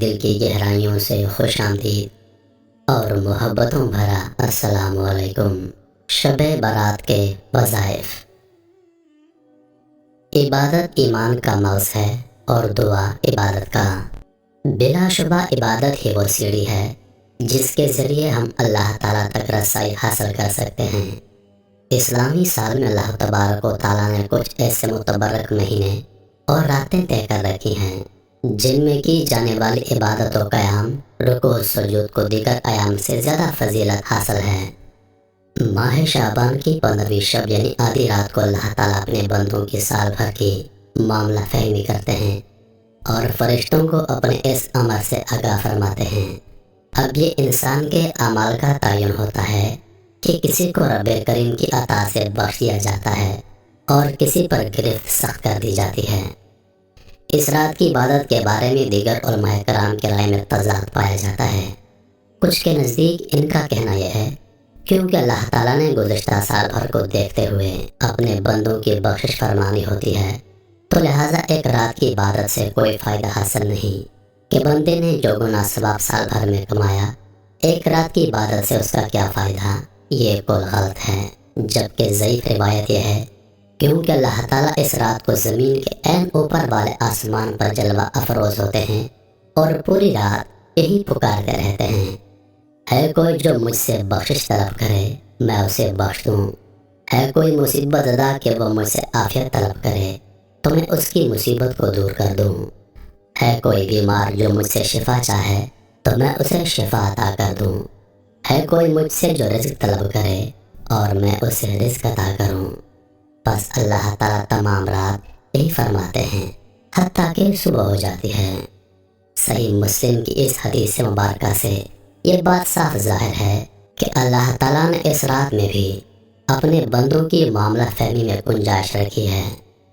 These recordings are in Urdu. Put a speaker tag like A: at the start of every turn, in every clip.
A: دل کی گہرائیوں سے خوش آمدید اور محبتوں بھرا السلام علیکم۔ شب برات کے وظائف۔ عبادت ایمان کا مغز ہے اور دعا عبادت کا۔ بلا شبہ عبادت ہی وہ سیڑھی ہے جس کے ذریعے ہم اللہ تعالیٰ تک رسائی حاصل کر سکتے ہیں۔ اسلامی سال میں اللہ تبارک و تعالیٰ نے کچھ ایسے متبرک مہینے اور راتیں طے کر رکھی ہیں جن میں کی جانے والی عبادت و قیام، رکوع و سجود کو دیگر ایام سے زیادہ فضیلت حاصل ہے۔ ماہ شعبان کی 15ویں شب یعنی آدھی رات کو اللہ تعالیٰ اپنے بندوں کی سال بھر کی معاملہ فہمی کرتے ہیں اور فرشتوں کو اپنے اس امر سے آگاہ فرماتے ہیں۔ اب یہ انسان کے اعمال کا تعین ہوتا ہے کہ کسی کو رب کریم کی عطا سے بخش دیا جاتا ہے اور کسی پر گرفت سخت کر دی جاتی ہے۔ اس رات کی عبادت کے بارے میں دیگر علماء کرام کی رائے میں تضاد پایا جاتا ہے۔ کچھ کے نزدیک ان کا کہنا یہ ہے کیونکہ اللہ تعالیٰ نے گزشتہ سال بھر کو دیکھتے ہوئے اپنے بندوں کی بخشش فرمانی ہوتی ہے، تو لہٰذا ایک رات کی عبادت سے کوئی فائدہ حاصل نہیں کہ بندے نے جو گناہ ثواب سال بھر میں کمایا، ایک رات کی عبادت سے اس کا کیا فائدہ۔ یہ قول غلط ہے، جبکہ ضعیف روایت یہ ہے کیونکہ اللہ تعالیٰ اس رات کو زمین کے عین اوپر والے آسمان پر جلوہ افروز ہوتے ہیں اور پوری رات یہی پکارتے رہتے ہیں، ہے کوئی جو مجھ سے بخشش طلب کرے میں اسے بخش دوں، ہے کوئی مصیبت زدہ کہ وہ مجھ سے عافیت طلب کرے تو میں اس کی مصیبت کو دور کر دوں، ہے کوئی بیمار جو مجھ سے شفا چاہے تو میں اسے شفا عطا کر دوں، ہے کوئی مجھ سے جو رزق طلب کرے اور میں اسے رزق عطا کروں۔ بس اللہ تعالیٰ تمام رات یہی فرماتے ہیں حتیٰ کہ صبح ہو جاتی ہے۔ صحیح مسلم کی اس حدیث مبارکہ سے یہ بات صاف ظاہر ہے کہ اللہ تعالیٰ نے اس رات میں بھی اپنے بندوں کی معاملہ فہمی میں گنجائش رکھی ہے۔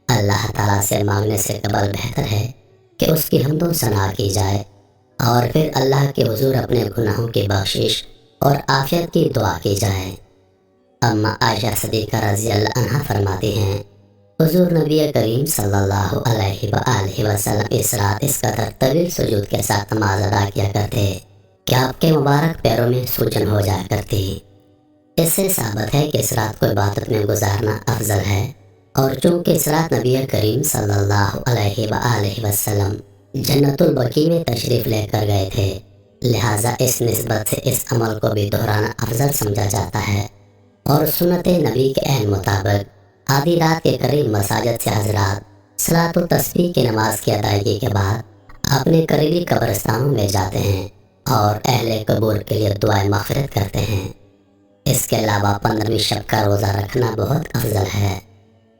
A: اللہ تعالیٰ سے مانگنے سے قبل بہتر ہے کہ اس کی حمد و ثنا کی جائے اور پھر اللہ کے حضور اپنے گناہوں کی بخشش اور عافیت کی دعا کی جائے۔ اما عائشہ صدیقہ رضی اللہ عنہ فرماتی ہیں حضور نبی کریم صلی اللہ علیہ وآلہ وسلم اس رات اس قدر طویل سجود کے ساتھ نماز ادا کیا کرتے کہ آپ کے مبارک پیروں میں سوجن ہو جایا کرتی۔ اس سے ثابت ہے کہ اس رات کو عبادت میں گزارنا افضل ہے، اور چونکہ اس رات نبی کریم صلی اللہ علیہ وآلہ وسلم جنت البقیع میں تشریف لے کر گئے تھے، لہٰذا اس نسبت سے اس عمل کو بھی دہرانا افضل سمجھا جاتا ہے، اور سنت نبی کے عین مطابق آدھی رات کے قریب مساجد سے حضرات صلاۃ و تسبیح کی نماز کی ادائیگی کے بعد اپنے قریبی قبرستانوں میں جاتے ہیں اور اہل قبور کے لیے دعائیں مغفرت کرتے ہیں۔ اس کے علاوہ 15ویں شب کا روزہ رکھنا بہت افضل ہے۔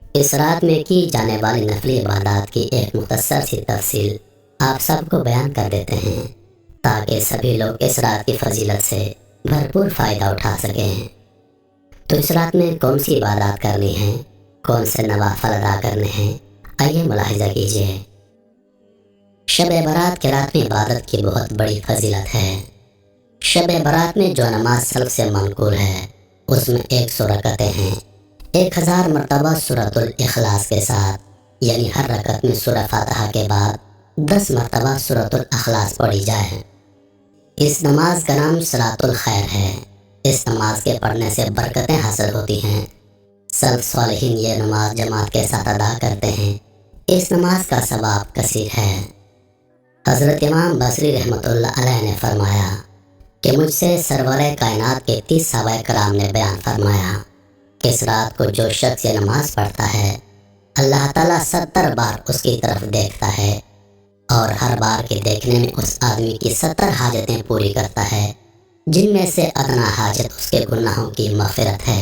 A: اس رات میں کی جانے والی نفلی عبادات کی ایک مختصر سی تفصیل آپ سب کو بیان کر دیتے ہیں تاکہ سبھی لوگ اس رات کی فضیلت سے بھرپور فائدہ اٹھا سکیں۔ تو اس رات میں کون سی عبادات کرنی ہیں، کون سے نوافل ادا کرنے ہیں، آئیے ملاحظہ کیجیے۔ شب برات کے رات میں عبادت کی بہت بڑی فضیلت ہے۔ شب برات میں جو نماز سلف سے منقول ہے اس میں 100 رکعتیں ہیں، 1000 مرتبہ سورۃ الاخلاص کے ساتھ، یعنی ہر رکعت میں سورہ فاتحہ کے بعد 10 مرتبہ سورۃ الاخلاص پڑھی جائے۔ اس نماز کا نام صلاۃ الخیر ہے۔ اس نماز کے پڑھنے سے برکتیں حاصل ہوتی ہیں۔ سلف صالحین یہ نماز جماعت کے ساتھ ادا کرتے ہیں۔ اس نماز کا ثواب کثیر ہے۔ حضرت امام بصری رحمۃ اللہ علیہ نے فرمایا کہ مجھ سے سرور کائنات کے 30 صحابہ کرام نے بیان فرمایا کہ اس رات کو جو شخص یہ نماز پڑھتا ہے اللہ تعالیٰ 70 بار اس کی طرف دیکھتا ہے اور ہر بار کے دیکھنے میں اس آدمی کی 70 حاجتیں پوری کرتا ہے، جن میں سے ادنا حاجت اس کے گناہوں کی مغفرت ہے۔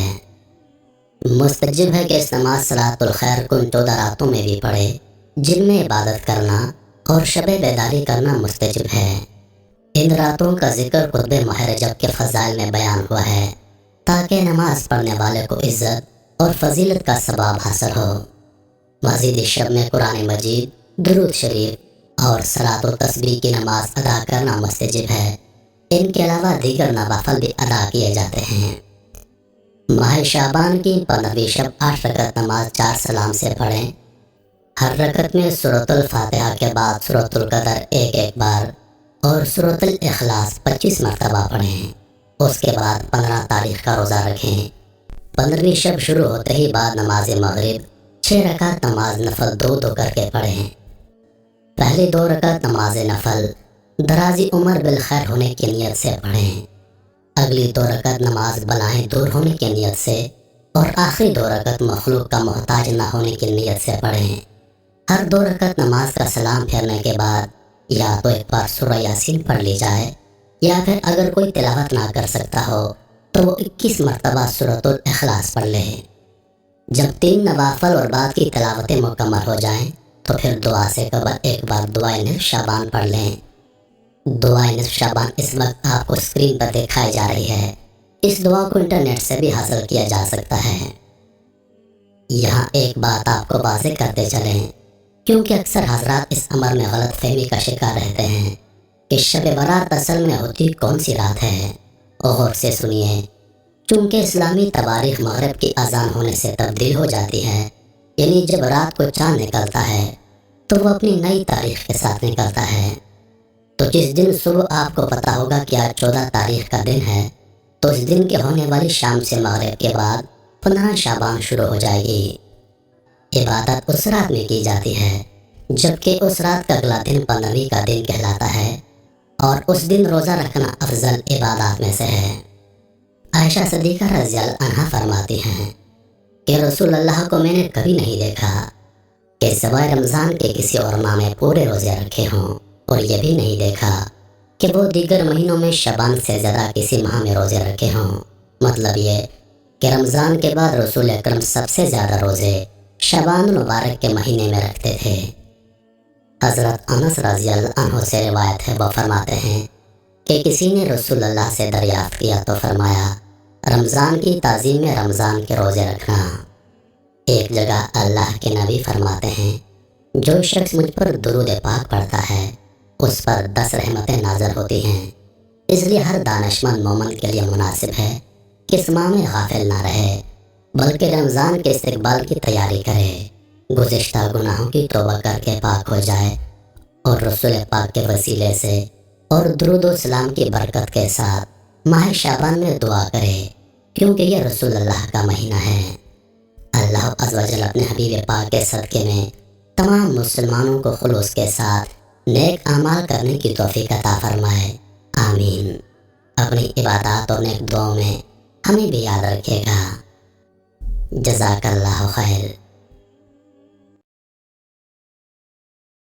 A: مستجب ہے کہ اس نماز صلاۃ الخیر کن 14 راتوں میں بھی پڑھے، جن میں عبادت کرنا اور شب بیداری کرنا مستجب ہے۔ ان راتوں کا ذکر خطب ماہ رجب کے فضائل میں بیان ہوا ہے تاکہ نماز پڑھنے والے کو عزت اور فضیلت کا ثواب حاصل ہو۔ مزید اس شب میں قرآن مجید، درود شریف اور صلاۃ و تسبیح کی نماز ادا کرنا مستجب ہے۔ ان کے علاوہ دیگر نوافل بھی ادا کیے جاتے ہیں۔ ماہ شعبان کی 15ویں شب 8 رکعت نماز 4 سلام سے پڑھیں۔ ہر رکعت میں سورۃ الفاتحہ کے بعد سورۃ القدر ایک بار اور سورۃ الاخلاص 25 مرتبہ پڑھیں۔ اس کے بعد 15 تاریخ کا روزہ رکھیں۔ 15ویں شب شروع ہوتے ہی بعد نماز مغرب 6 رکعت نماز نفل 2 کر کے پڑھیں۔ پہلی 2 رکعت نماز نفل درازی عمر بالخیر ہونے کی نیت سے پڑھیں۔ اگلی 2 رکعت نماز بلائیں دور ہونے کی نیت سے، اور آخری 2 رکعت مخلوق کا محتاج نہ ہونے کی نیت سے پڑھیں۔ ہر 2 رکعت نماز کا سلام پھیرنے کے بعد یا تو ایک بار سورہ یاسین پڑھ لی جائے، یا پھر اگر کوئی تلاوت نہ کر سکتا ہو تو وہ 21 مرتبہ سورۃ الاخلاص پڑھ لے۔ جب 3 نوافل اور بعد کی تلاوتیں مکمل ہو جائیں تو پھر دعا سے قبل ایک بار دعائے نصف شعبان پڑھ لیں۔ دعائے نصف شعبان اس وقت آپ کو اسکرین پر دکھائی جا رہی ہے۔ اس دعا کو انٹرنیٹ سے بھی حاصل کیا جا سکتا ہے۔ یہاں ایک بات آپ کو واضح کرتے چلیں، کیونکہ اکثر حضرات اس امر میں غلط فہمی کا شکار رہتے ہیں کہ شب برات اصل میں ہوتی کون سی رات ہے۔ غور سے سنیے، چونکہ اسلامی تواریخ مغرب کی اذان ہونے سے تبدیل ہو جاتی ہے، یعنی جب رات کو چاند نکلتا ہے تو وہ اپنی نئی تاریخ کے ساتھ نکلتا ہے۔ تو جس دن صبح آپ کو پتا ہوگا کہ آج 14 تاریخ کا دن ہے، تو اس دن کے ہونے والی شام سے مغرب کے بعد 15 شعبان شروع ہو جائے گی۔ عبادت اس رات میں کی جاتی ہے جبکہ اس رات کا اگلا دن 15ویں کا دن کہلاتا ہے، اور اس دن روزہ رکھنا افضل عبادات میں سے ہے۔ عائشہ صدیقہ رضی اللہ عنہا فرماتی ہیں کہ رسول اللہ کو میں نے کبھی نہیں دیکھا کہ سوائے رمضان کے کسی اور ماہ میں پورے روزے رکھے ہوں، اور یہ بھی نہیں دیکھا کہ وہ دیگر مہینوں میں شعبان سے زیادہ کسی ماہ میں روزے رکھے ہوں۔ مطلب یہ کہ رمضان کے بعد رسول اکرم سب سے زیادہ روزے شعبان المبارک کے مہینے میں رکھتے تھے۔ حضرت انس رضی اللہ عنہ سے روایت ہے، وہ فرماتے ہیں کہ کسی نے رسول اللہ سے دریافت کیا تو فرمایا، رمضان کی تعظیم میں رمضان کے روزے رکھنا۔ ایک جگہ اللہ کے نبی فرماتے ہیں، جو شخص مجھ پر درود پاک پڑھتا ہے اس پر 10 رحمتیں نازل ہوتی ہیں۔ اس لیے ہر دانشمند مومن کے لیے مناسب ہے کہ اس ماہ میں غافل نہ رہے، بلکہ رمضان کے استقبال کی تیاری کرے، گزشتہ گناہوں کی توبہ کر کے پاک ہو جائے، اور رسول پاک کے وسیلے سے اور درود و سلام کی برکت کے ساتھ ماہ شعبان میں دعا کرے، کیونکہ یہ رسول اللہ کا مہینہ ہے۔ اللہ عز و جل اپنے حبیب پاک کے صدقے میں تمام مسلمانوں کو خلوص کے ساتھ نیک اعمال کرنے کی توفیق عطا فرمائے، آمین۔ اپنی عبادات اور نیک دعاؤں میں ہمیں بھی یاد رکھے گا۔ جزاک اللہ خیر۔